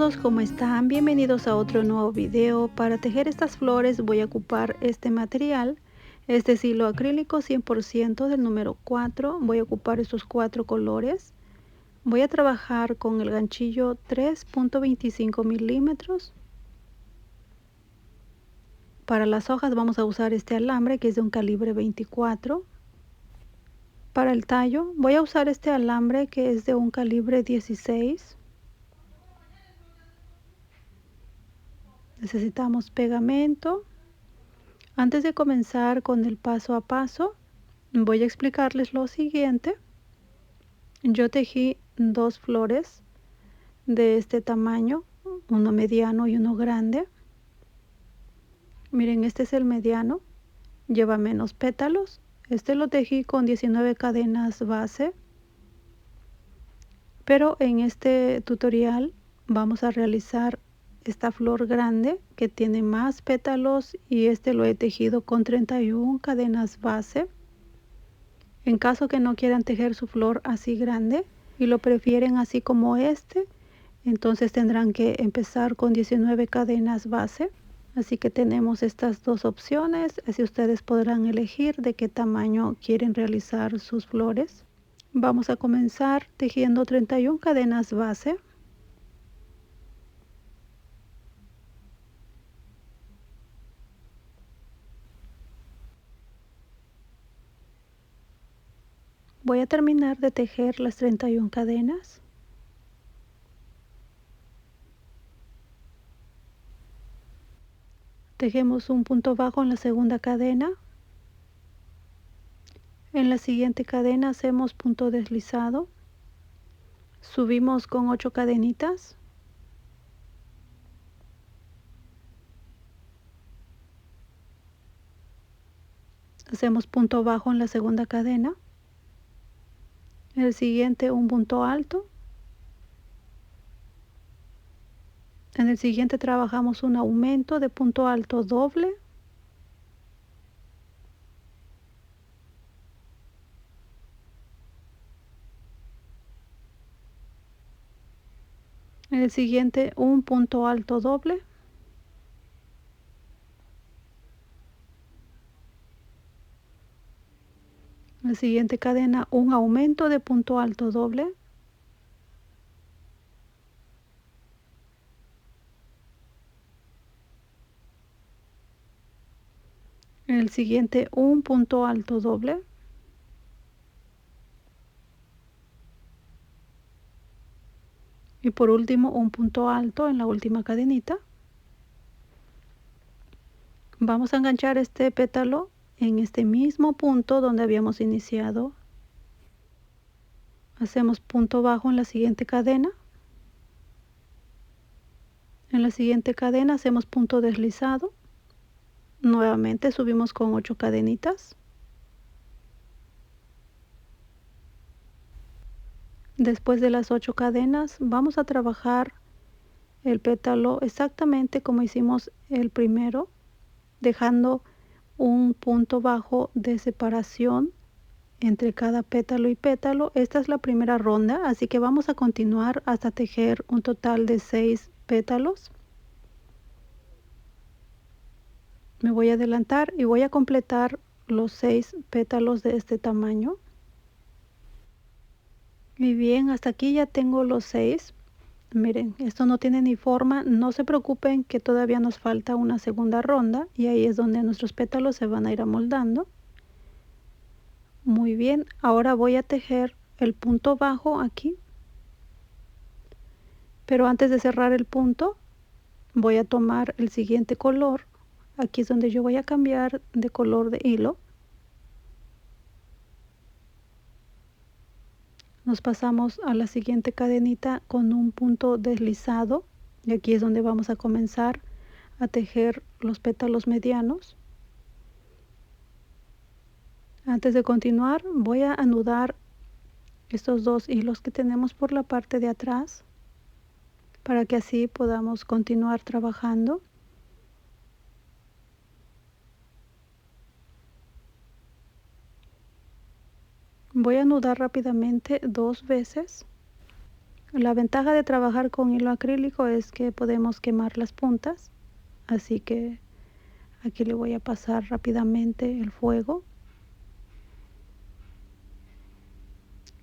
amigos, ¿cómo están? Bienvenidos a otro nuevo video. Para tejer estas flores voy a ocupar este material. Este es hilo acrílico 100% del número 4. Voy a ocupar estos 4 colores. Voy a trabajar con el ganchillo 3.25 milímetros. Para las hojas vamos a usar este alambre que es de un calibre 24. Para el tallo voy a usar este alambre que es de un calibre 16. Necesitamos pegamento. Antes de comenzar con el paso a paso, voy a explicarles lo siguiente. Yo tejí 2 flores de este tamaño, uno mediano y uno grande. Miren, este es el mediano, lleva menos pétalos. Este lo tejí con 19 cadenas base. Pero en este tutorial vamos a realizar esta flor grande que tiene más pétalos y este lo he tejido con 31 cadenas base. En caso que no quieran tejer su flor así grande y lo prefieren así como este, entonces tendrán que empezar con 19 cadenas base. Así que tenemos estas dos opciones, así ustedes podrán elegir de qué tamaño quieren realizar sus flores. Vamos a comenzar tejiendo 31 cadenas base. Voy a terminar de tejer las 31 cadenas. Tejemos un punto bajo en la segunda cadena. En la siguiente cadena hacemos punto deslizado. Subimos con 8 cadenitas. Hacemos punto bajo en la segunda cadena. En el siguiente un punto alto. En el siguiente trabajamos un aumento de punto alto doble. En el siguiente un punto alto doble. En la siguiente cadena un aumento de punto alto doble. En el siguiente un punto alto doble. Y por último un punto alto en la última cadenita. Vamos a enganchar este pétalo en este mismo punto donde habíamos iniciado. Hacemos punto bajo en la siguiente cadena. En la siguiente cadena hacemos punto deslizado. Nuevamente subimos con 8 cadenitas. Después de las 8 cadenas vamos a trabajar el pétalo exactamente como hicimos el primero, dejando un punto bajo de separación entre cada pétalo y pétalo. Esta es la primera ronda, así que vamos a continuar hasta tejer un total de 6 pétalos. Me voy a adelantar y voy a completar los 6 pétalos de este tamaño. Y bien, hasta aquí ya tengo los 6. Miren, esto no tiene ni forma, no se preocupen que todavía nos falta una segunda ronda y ahí es donde nuestros pétalos se van a ir amoldando. Muy bien, ahora voy a tejer el punto bajo aquí. Pero antes de cerrar el punto, voy a tomar el siguiente color. Aquí es donde yo voy a cambiar de color de hilo. Nos pasamos a la siguiente cadenita con un punto deslizado y aquí es donde vamos a comenzar a tejer los pétalos medianos. Antes de continuar voy a anudar estos dos hilos que tenemos por la parte de atrás para que así podamos continuar trabajando. Voy a anudar rápidamente 2 veces. La ventaja de trabajar con hilo acrílico es que podemos quemar las puntas, así que aquí le voy a pasar rápidamente el fuego.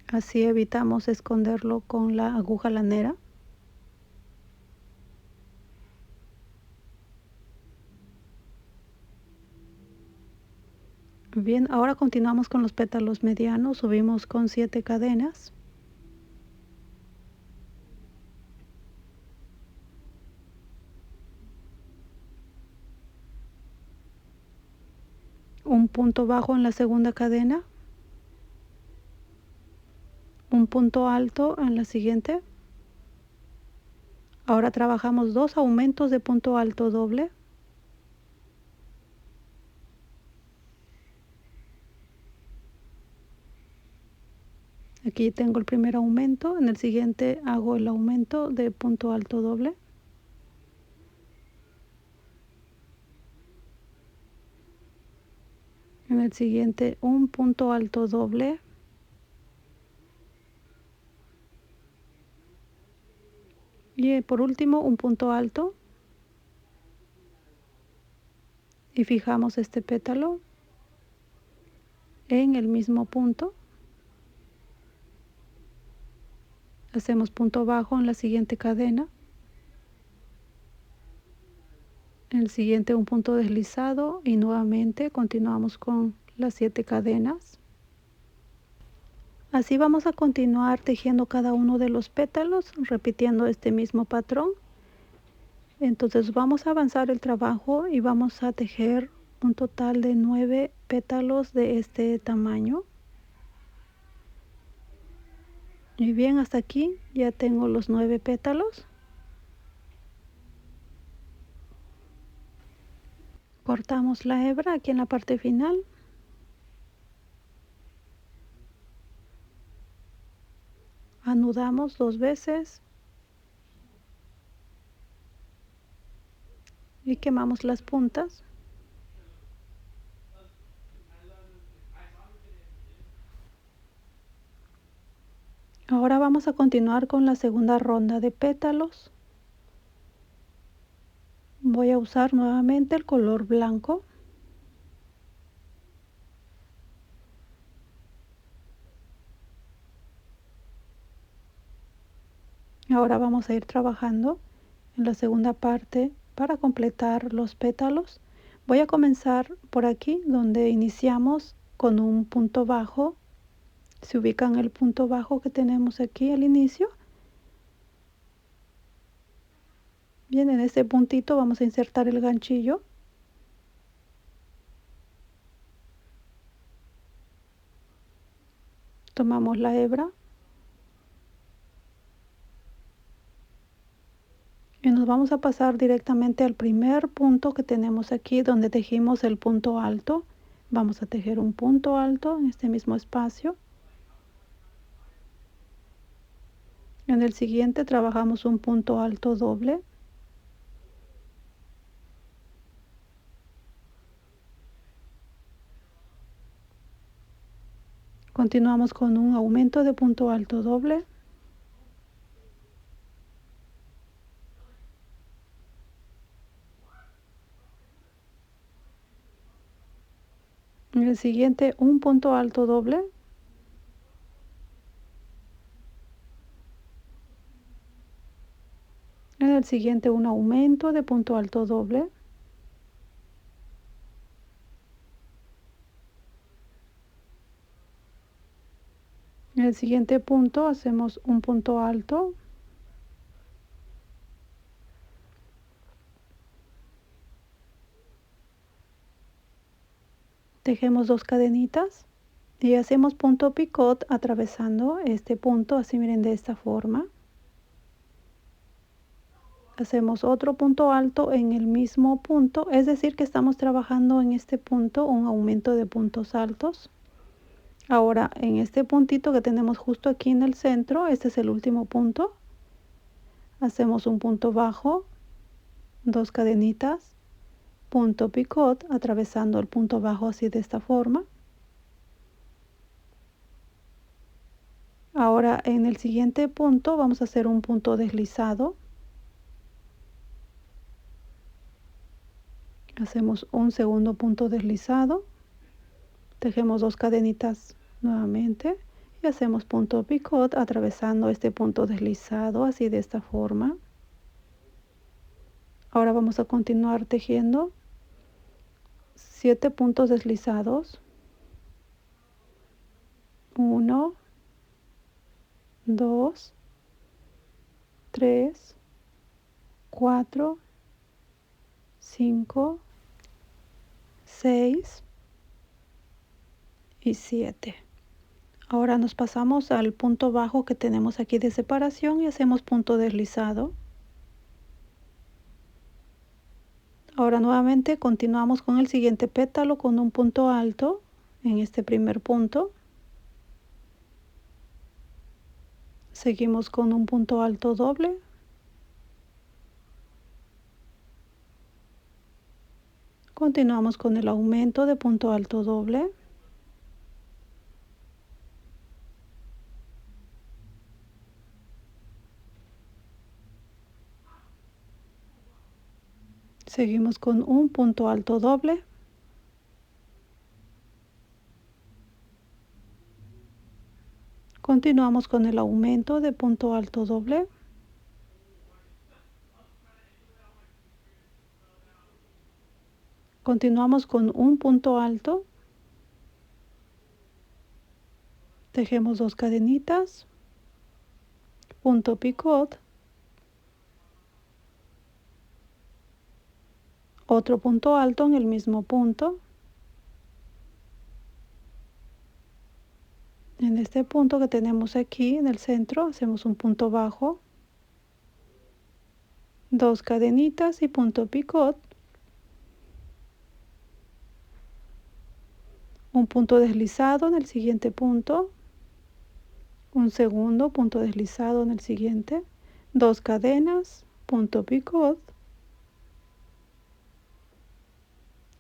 Así evitamos esconderlo con la aguja lanera. Bien, ahora continuamos con los pétalos medianos, subimos con 7 cadenas. Un punto bajo en la segunda cadena, un punto alto en la siguiente. Ahora trabajamos 2 aumentos de punto alto doble. Aquí tengo el primer aumento, en el siguiente hago el aumento de punto alto doble. En el siguiente un punto alto doble. Y por último un punto alto. Y fijamos este pétalo en el mismo punto. Hacemos punto bajo en la siguiente cadena. En el siguiente un punto deslizado y nuevamente continuamos con las 7 cadenas. Así vamos a continuar tejiendo cada uno de los pétalos, repitiendo este mismo patrón. Entonces vamos a avanzar el trabajo y vamos a tejer un total de 9 pétalos de este tamaño. Y bien, hasta aquí ya tengo los 9 pétalos. Cortamos la hebra aquí en la parte final. Anudamos 2 veces. Y quemamos las puntas. Ahora vamos a continuar con la segunda ronda de pétalos. Voy a usar nuevamente el color blanco. Ahora vamos a ir trabajando en la segunda parte para completar los pétalos. Voy a comenzar por aquí donde iniciamos con un punto bajo. Se ubican el punto bajo que tenemos aquí al inicio. Bien, en este puntito vamos a insertar el ganchillo. Tomamos la hebra y nos vamos a pasar directamente al primer punto que tenemos aquí donde tejimos el punto alto. Vamos a tejer un punto alto en este mismo espacio. En el siguiente trabajamos un punto alto doble. Continuamos con un aumento de punto alto doble. En el siguiente un punto alto doble. En el siguiente un aumento de punto alto doble. En el siguiente punto hacemos un punto alto. Tejemos 2 cadenitas y hacemos punto picot atravesando este punto, así miren, de esta forma. Hacemos otro punto alto en el mismo punto, es decir que estamos trabajando en este punto un aumento de puntos altos. Ahora en este puntito que tenemos justo aquí en el centro, este es el último punto. Hacemos un punto bajo, 2 cadenitas, punto picot atravesando el punto bajo así de esta forma. Ahora en el siguiente punto vamos a hacer un punto deslizado. Hacemos un segundo punto deslizado, tejemos 2 cadenitas nuevamente y hacemos punto picot atravesando este punto deslizado, así de esta forma. Ahora vamos a continuar tejiendo 7 puntos deslizados. 1, 2, 3, 4, 5, 6 y 7. Ahora nos pasamos al punto bajo que tenemos aquí de separación y hacemos punto deslizado. Ahora nuevamente continuamos con el siguiente pétalo con un punto alto en este primer punto. Seguimos con un punto alto doble. Continuamos con el aumento de punto alto doble. Seguimos con un punto alto doble. Continuamos con el aumento de punto alto doble. Continuamos con un punto alto. Tejemos 2 cadenitas. Punto picot. Otro punto alto en el mismo punto. En este punto que tenemos aquí en el centro hacemos un punto bajo, 2 cadenitas y punto picot, un punto deslizado en el siguiente punto, un segundo punto deslizado en el siguiente, 2 cadenas, punto picot.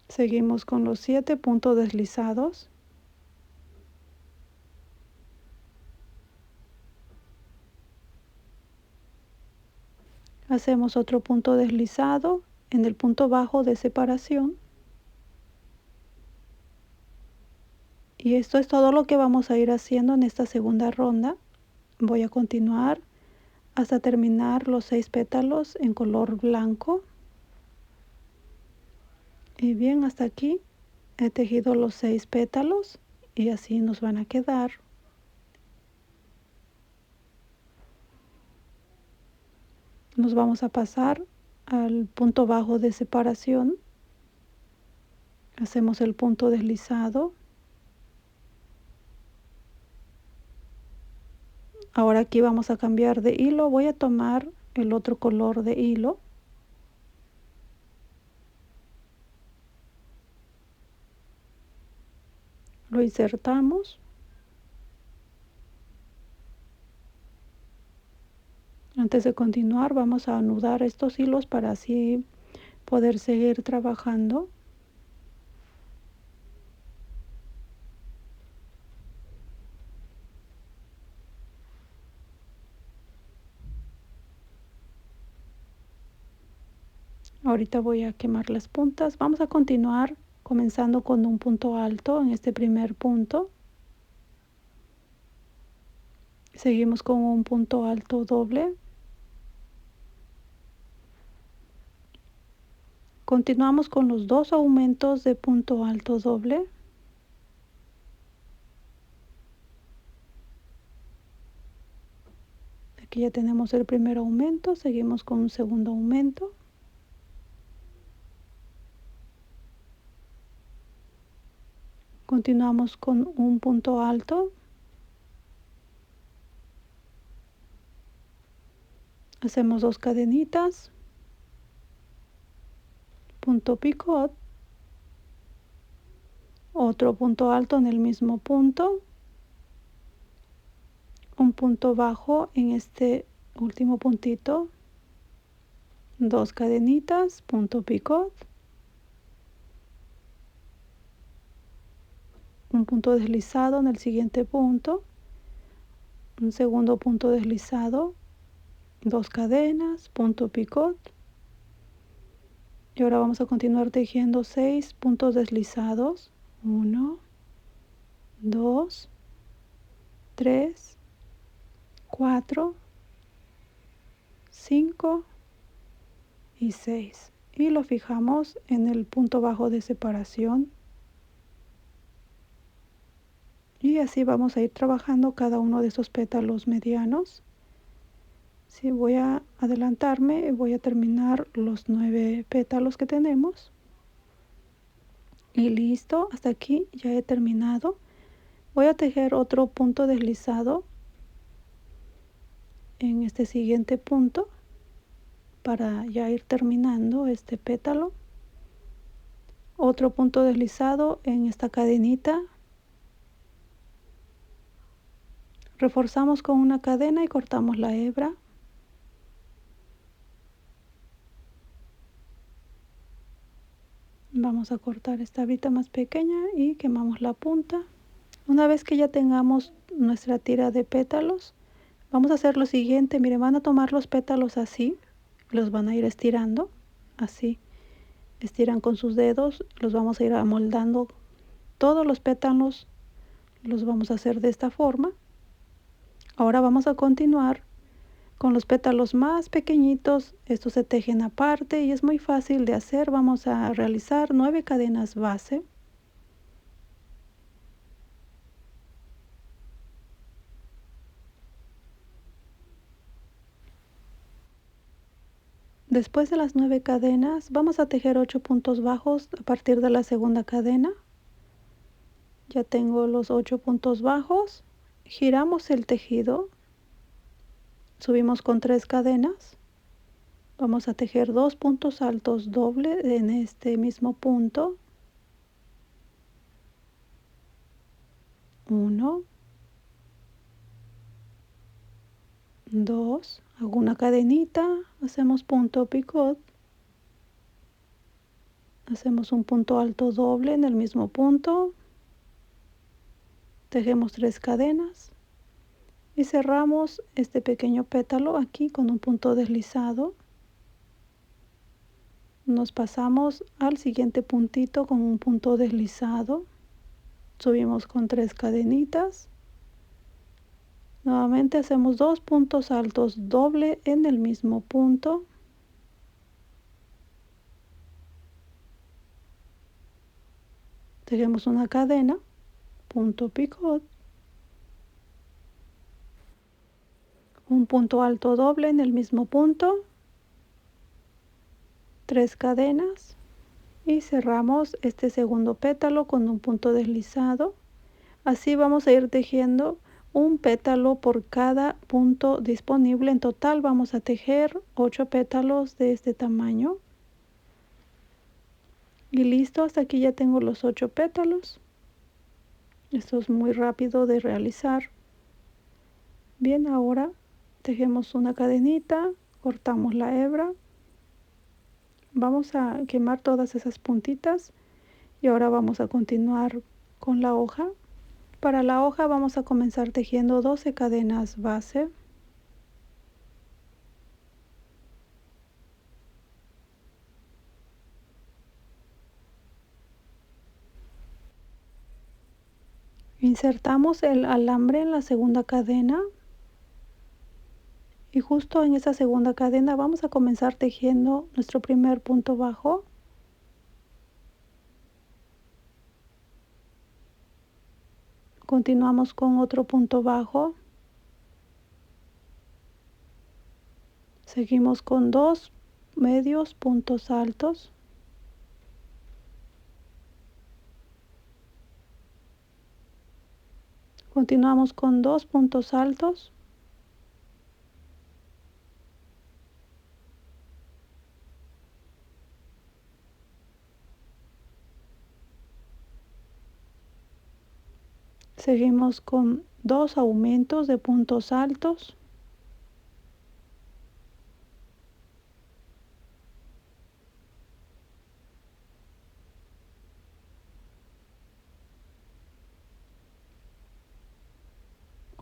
Seguimos con los 7 puntos deslizados. Hacemos otro punto deslizado en el punto bajo de separación. Y esto es todo lo que vamos a ir haciendo en esta segunda ronda. Voy a continuar hasta terminar los 6 pétalos en color blanco. Y bien, hasta aquí he tejido los 6 pétalos y así nos van a quedar. Nos vamos a pasar al punto bajo de separación. Hacemos el punto deslizado. Ahora aquí vamos a cambiar de hilo. Voy a tomar el otro color de hilo. Lo insertamos. Antes de continuar vamos a anudar estos hilos para así poder seguir trabajando. Ahorita voy a quemar las puntas. Vamos a continuar comenzando con un punto alto en este primer punto. Seguimos con un punto alto doble. Continuamos con los 2 aumentos de punto alto doble. Aquí ya tenemos el primer aumento, seguimos con un segundo aumento. Continuamos con un punto alto. Hacemos 2 cadenitas. Punto picot. Otro punto alto en el mismo punto. Un punto bajo en este último puntito. 2 cadenitas, punto picot. Un punto deslizado en el siguiente punto. un segundo punto deslizado, 2 cadenas, punto picot, y ahora vamos a continuar tejiendo 6 puntos deslizados, 1, 2, 3, 4, 5 y 6, y lo fijamos en el punto bajo de separación, y así vamos a ir trabajando cada uno de estos pétalos medianos. Si voy a adelantarme, voy a terminar los 9 pétalos que tenemos. Y listo, hasta aquí ya he terminado. Voy a tejer otro punto deslizado en este siguiente punto para ya ir terminando este pétalo. Otro punto deslizado en esta cadenita. Reforzamos con una cadena y cortamos la hebra. Vamos a cortar esta hebrita más pequeña y quemamos la punta. Una vez que ya tengamos nuestra tira de pétalos, vamos a hacer lo siguiente. Miren, van a tomar los pétalos así, los van a ir estirando, así. Estiran con sus dedos, los vamos a ir amoldando. Todos los pétalos los vamos a hacer de esta forma. Ahora vamos a continuar con los pétalos más pequeñitos. Estos se tejen aparte y es muy fácil de hacer. Vamos a realizar 9 cadenas base. Después de las 9 cadenas vamos a tejer 8 puntos bajos a partir de la segunda cadena. Ya tengo los 8 puntos bajos. Giramos el tejido. Subimos con 3 cadenas. Vamos a tejer 2 puntos altos doble en este mismo punto. 1, 2, hago una cadenita, hacemos punto picot, hacemos un punto alto doble en el mismo punto, tejemos 3 cadenas y cerramos este pequeño pétalo aquí con un punto deslizado. Nos pasamos al siguiente puntito con un punto deslizado, subimos con 3 cadenitas. Nuevamente hacemos 2 puntos altos doble en el mismo punto. Tejemos una cadena, punto picot, un punto alto doble en el mismo punto, 3 cadenas y cerramos este segundo pétalo con un punto deslizado. Así vamos a ir tejiendo un pétalo por cada punto disponible. En total vamos a tejer 8 pétalos de este tamaño. Y listo, hasta aquí ya tengo los 8 pétalos. Esto es muy rápido de realizar. Bien, ahora tejemos una cadenita, cortamos la hebra. Vamos a quemar todas esas puntitas y ahora vamos a continuar con la hoja. Para la hoja vamos a comenzar tejiendo 12 cadenas base. Insertamos el alambre en la segunda cadena y justo en esa segunda cadena vamos a comenzar tejiendo nuestro primer punto bajo. Continuamos con otro punto bajo. Seguimos con 2 medios puntos altos. Continuamos con 2 puntos altos. Seguimos con 2 aumentos de puntos altos.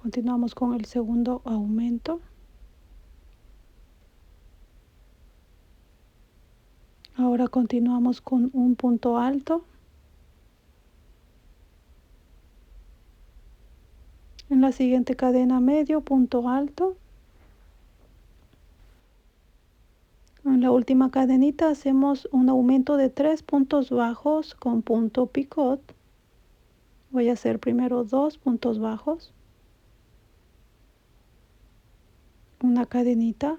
Continuamos con el segundo aumento. Ahora continuamos con un punto alto. En la siguiente cadena medio punto alto. En la última cadenita hacemos un aumento de 3 puntos bajos con punto picot. Voy a hacer primero 2 puntos bajos, una cadenita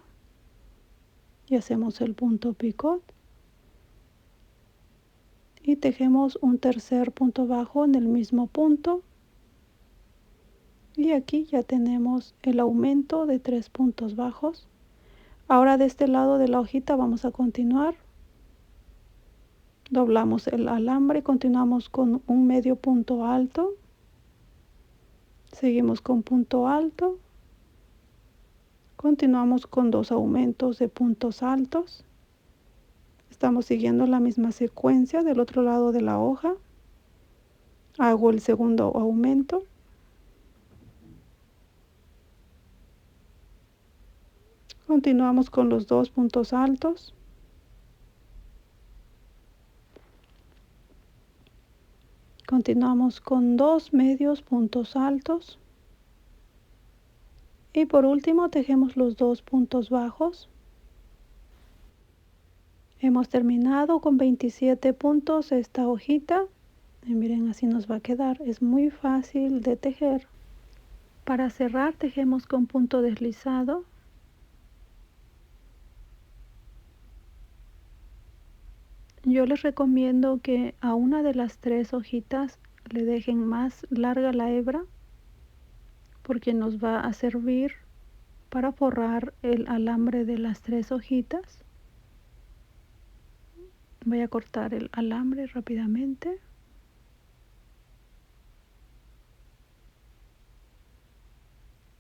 y hacemos el punto picot y tejemos un tercer punto bajo en el mismo punto, y aquí ya tenemos el aumento de 3 puntos bajos. Ahora de este lado de la hojita vamos a continuar. Doblamos el alambre, continuamos con un medio punto alto, seguimos con punto alto, continuamos con 2 aumentos de puntos altos. Estamos siguiendo la misma secuencia del otro lado de la hoja. Hago el segundo aumento, continuamos con los 2 puntos altos, continuamos con 2 medios puntos altos y por último tejemos los 2 puntos bajos. Hemos terminado con 27 puntos esta hojita y miren, así nos va a quedar. Es muy fácil de tejer. Para cerrar tejemos con punto deslizado. Yo les recomiendo que a una de las 3 hojitas le dejen más larga la hebra, porque nos va a servir para forrar el alambre de las 3 hojitas. Voy a cortar el alambre rápidamente.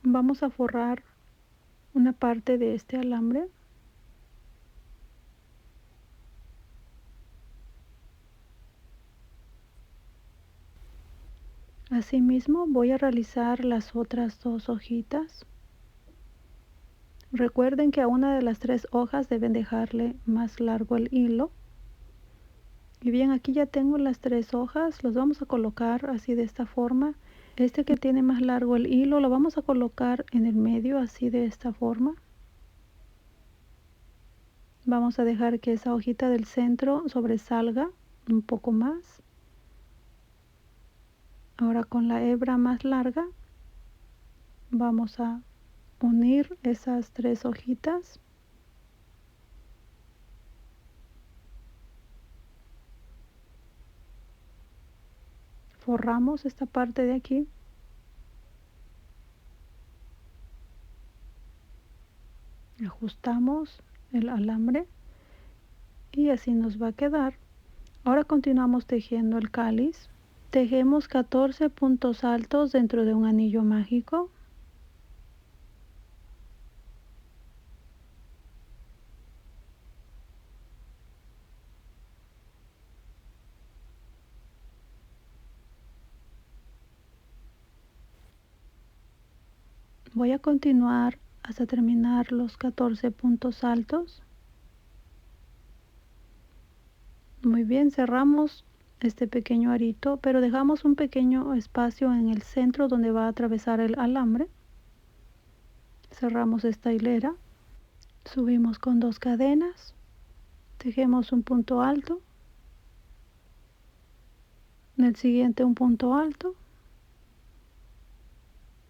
Vamos a forrar una parte de este alambre. Asimismo voy a realizar las otras 2 hojitas. Recuerden que a una de las 3 hojas deben dejarle más largo el hilo. Y bien, aquí ya tengo las 3 hojas, los vamos a colocar así de esta forma. Este que tiene más largo el hilo lo vamos a colocar en el medio, así de esta forma. Vamos a dejar que esa hojita del centro sobresalga un poco más. Ahora con la hebra más larga vamos a unir esas 3 hojitas. Forramos esta parte de aquí. Ajustamos el alambre y así nos va a quedar. Ahora continuamos tejiendo el cáliz. Tejemos 14 puntos altos dentro de un anillo mágico. Voy a continuar hasta terminar los 14 puntos altos. Muy bien, cerramos este pequeño arito, pero dejamos un pequeño espacio en el centro donde va a atravesar el alambre. Cerramos esta hilera, subimos con 2 cadenas, tejemos un punto alto, en el siguiente un punto alto,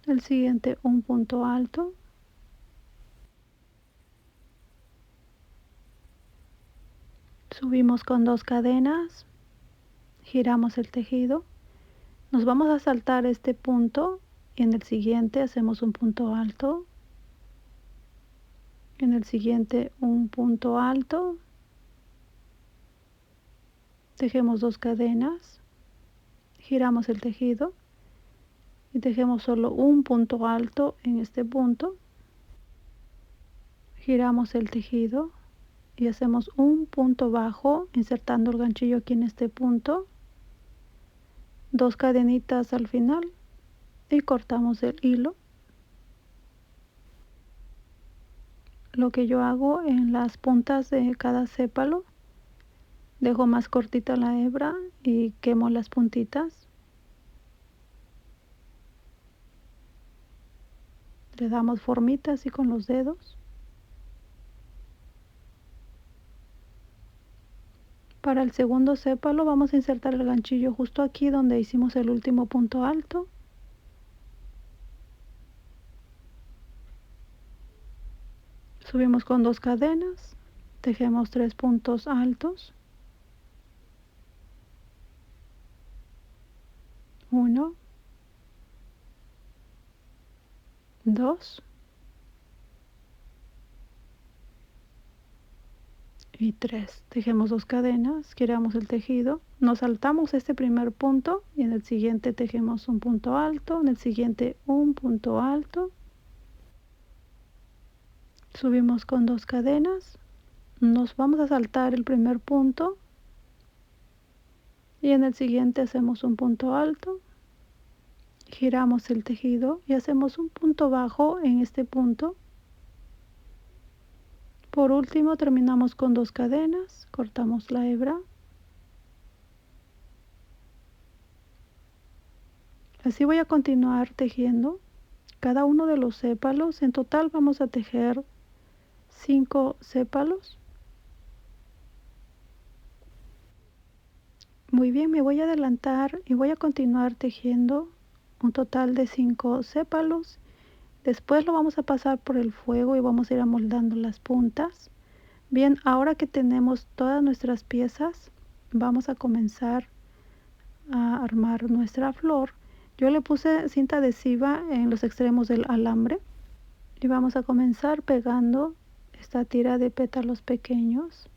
el siguiente un punto alto, subimos con 2 cadenas, giramos el tejido, nos vamos a saltar este punto y en el siguiente hacemos un punto alto, en el siguiente un punto alto, tejemos 2 cadenas, giramos el tejido y tejemos solo un punto alto en este punto, giramos el tejido y hacemos un punto bajo insertando el ganchillo aquí en este punto, 2 cadenitas al final y cortamos el hilo. lo que yo hago en las puntas de cada sépalo, dejo más cortita la hebra y quemo las puntitas. Le damos formita así con los dedos. Para el segundo sépalo vamos a insertar el ganchillo justo aquí donde hicimos el último punto alto. Subimos con 2 cadenas, tejemos 3 puntos altos. 1, 2 y 3. Tejemos 2 cadenas, giramos el tejido, nos saltamos este primer punto y en el siguiente tejemos un punto alto, en el siguiente un punto alto. Subimos con 2 cadenas, nos vamos a saltar el primer punto y en el siguiente hacemos un punto alto, giramos el tejido y hacemos un punto bajo en este punto. Por último terminamos con 2 cadenas, cortamos la hebra. Así voy a continuar tejiendo cada uno de los sépalos. En total vamos a tejer 5 sépalos. Muy bien, me voy a adelantar y voy a continuar tejiendo un total de 5 sépalos. Después lo vamos a pasar por el fuego y vamos a ir amoldando las puntas. Bien, ahora que tenemos todas nuestras piezas, vamos a comenzar a armar nuestra flor. Yo le puse cinta adhesiva en los extremos del alambre y vamos a comenzar pegando esta tira de pétalos pequeños.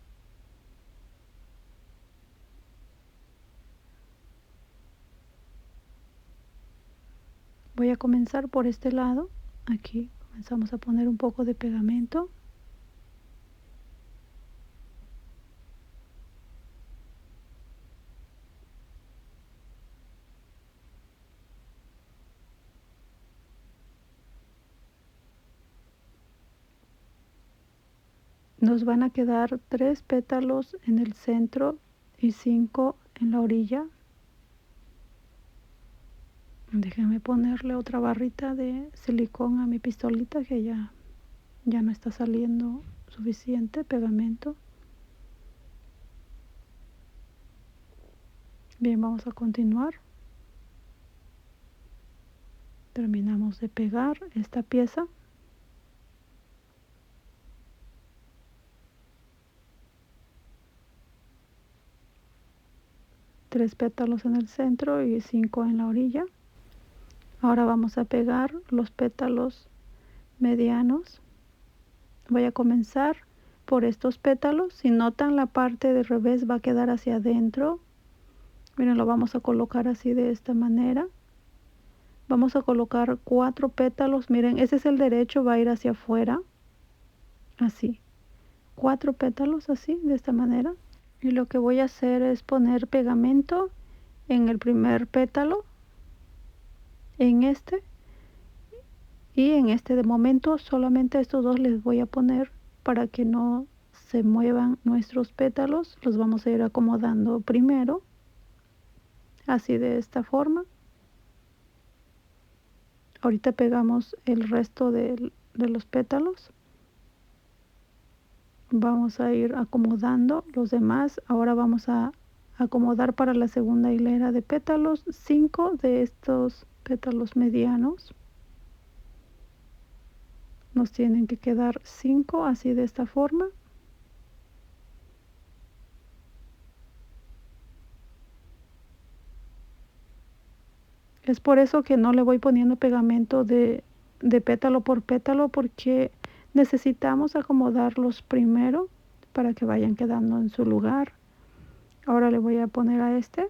Voy a comenzar por este lado. Aquí comenzamos a poner un poco de pegamento. Nos van a quedar 3 pétalos en el centro y 5 en la orilla. Déjenme ponerle otra barrita de silicón a mi pistolita que ya no está saliendo suficiente pegamento. Bien, vamos a continuar. Terminamos de pegar esta pieza. Tres pétalos en el centro y 5 en la orilla. Ahora vamos a pegar los pétalos medianos. Voy a comenzar por estos pétalos. Si notan, la parte de revés va a quedar hacia adentro. Miren, lo vamos a colocar así de esta manera. Vamos a colocar 4 pétalos. Miren, ese es el derecho, va a ir hacia afuera. Así. 4 pétalos así, de esta manera. Y lo que voy a hacer es poner pegamento en el primer pétalo, en este y en este. De momento solamente estos dos les voy a poner para que no se muevan nuestros pétalos. Los vamos a ir acomodando primero, así de esta forma. Ahorita pegamos el resto de los pétalos. Vamos a ir acomodando los demás. Ahora vamos a acomodar para la segunda hilera de pétalos 5 de estos pétalos medianos. Nos tienen que quedar 5 así de esta forma. Es por eso que no le voy poniendo pegamento de pétalo por pétalo, porque necesitamos acomodarlos primero para que vayan quedando en su lugar. Ahora le voy a poner a este.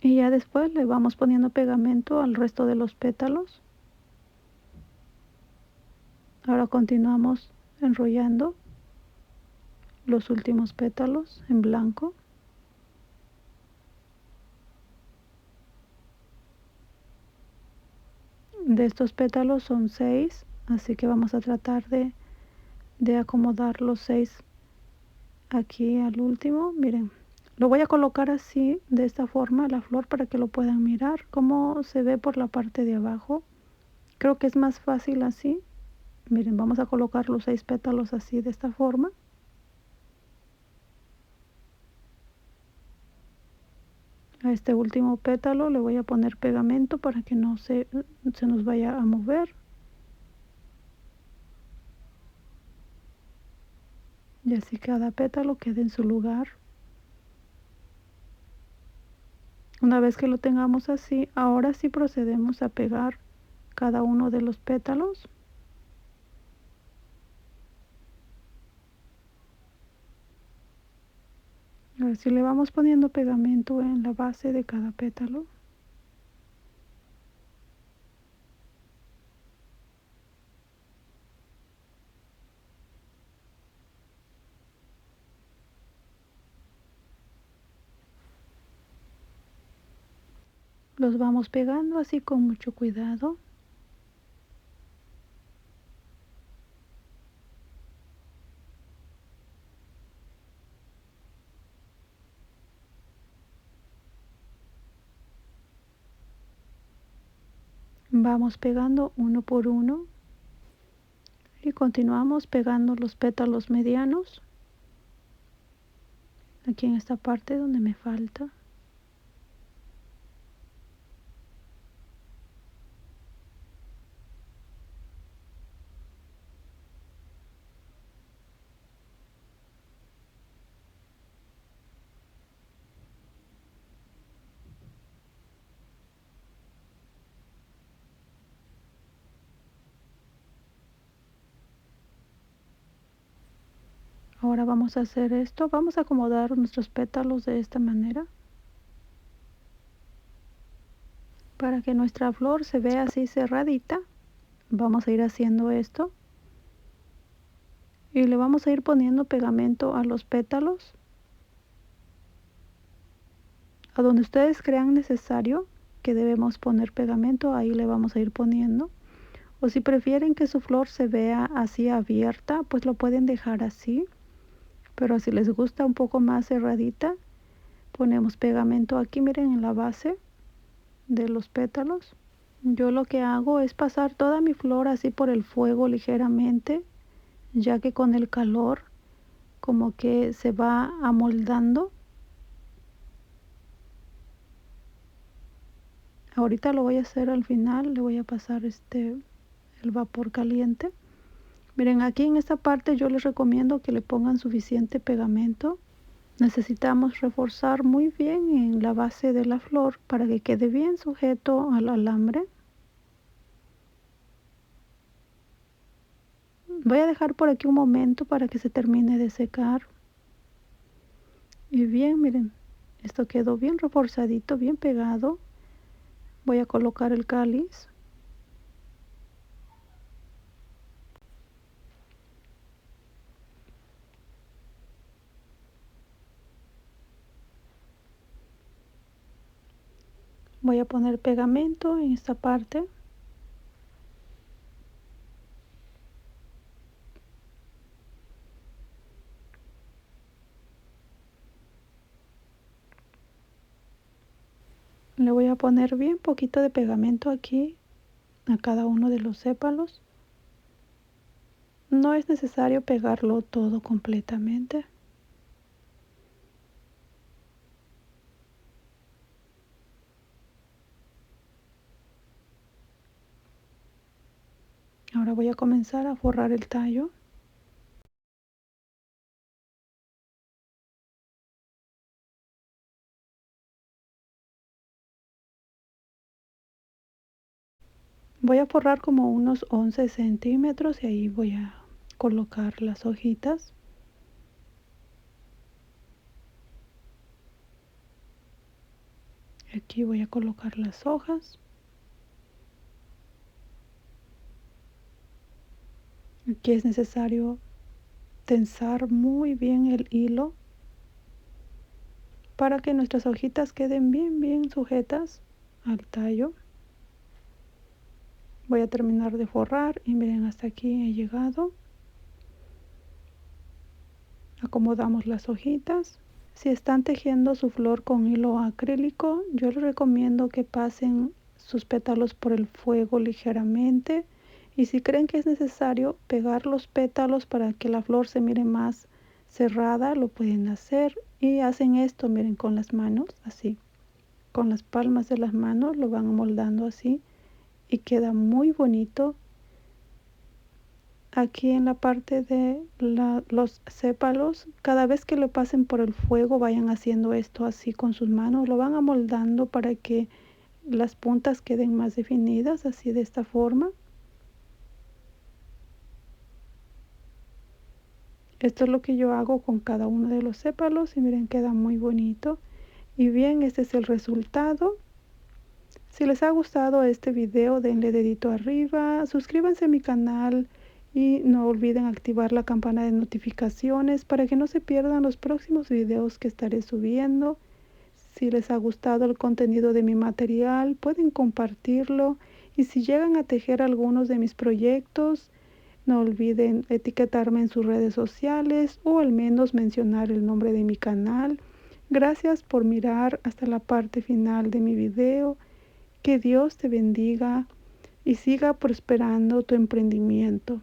Y ya después le vamos poniendo pegamento al resto de los pétalos. Ahora continuamos enrollando los últimos pétalos en blanco. De estos pétalos son 6, así que vamos a tratar de acomodar los 6 aquí al último. Miren, lo voy a colocar así, de esta forma, la flor, para que lo puedan mirar cómo se ve por la parte de abajo. Creo que es más fácil así. Miren, vamos a colocar los 6 pétalos así, de esta forma. A este último pétalo le voy a poner pegamento para que no se nos vaya a mover. Y así cada pétalo quede en su lugar. Una vez que lo tengamos así, ahora sí procedemos a pegar cada uno de los pétalos. Así le vamos poniendo pegamento en la base de cada pétalo. Los vamos pegando así con mucho cuidado. Vamos pegando uno por uno y continuamos pegando los pétalos medianos aquí en esta parte donde me falta. Ahora vamos a hacer esto, vamos a acomodar nuestros pétalos de esta manera para que nuestra flor se vea así cerradita. Vamos a ir haciendo esto y le vamos a ir poniendo pegamento a los pétalos a donde ustedes crean necesario que debemos poner pegamento. Ahí le vamos a ir poniendo, o si prefieren que su flor se vea así abierta, pues lo pueden dejar así, pero si les gusta un poco más cerradita, ponemos pegamento aquí, miren, en la base de los pétalos. Yo lo que hago es pasar toda mi flor así por el fuego ligeramente, ya que con el calor como que se va amoldando. Ahorita lo voy a hacer al final, le voy a pasar el vapor caliente. Miren, aquí en esta parte yo les recomiendo que le pongan suficiente pegamento. Necesitamos reforzar muy bien en la base de la flor para que quede bien sujeto al alambre. Voy a dejar por aquí un momento para que se termine de secar. Y bien, miren, esto quedó bien reforzadito, bien pegado. Voy a colocar el cáliz. Voy a poner pegamento en esta parte. Le voy a poner bien poquito de pegamento aquí a cada uno de los sépalos. No es necesario pegarlo todo completamente. Ahora voy a comenzar a forrar el tallo. Voy a forrar como unos 11 centímetros y ahí voy a colocar las hojitas. Aquí voy a colocar las hojas. Aquí es necesario tensar muy bien el hilo para que nuestras hojitas queden bien sujetas al tallo. Voy a terminar de forrar y miren, hasta aquí he llegado. Acomodamos las hojitas. Si están tejiendo su flor con hilo acrílico, yo les recomiendo que pasen sus pétalos por el fuego ligeramente, y si creen que es necesario pegar los pétalos para que la flor se mire más cerrada, lo pueden hacer, y hacen esto, miren, con las manos, así, con las palmas de las manos lo van moldando así y queda muy bonito. Aquí en la parte de los sépalos, cada vez que lo pasen por el fuego, vayan haciendo esto así con sus manos, lo van amoldando para que las puntas queden más definidas, así de esta forma. Esto es lo que yo hago con cada uno de los sépalos y miren, queda muy bonito. Y bien, este es el resultado. Si les ha gustado este video, denle dedito arriba, suscríbanse a mi canal y no olviden activar la campana de notificaciones para que no se pierdan los próximos videos que estaré subiendo. Si les ha gustado el contenido de mi material, pueden compartirlo, y si llegan a tejer algunos de mis proyectos, no olviden etiquetarme en sus redes sociales o al menos mencionar el nombre de mi canal. Gracias por mirar hasta la parte final de mi video. Que Dios te bendiga y siga prosperando tu emprendimiento.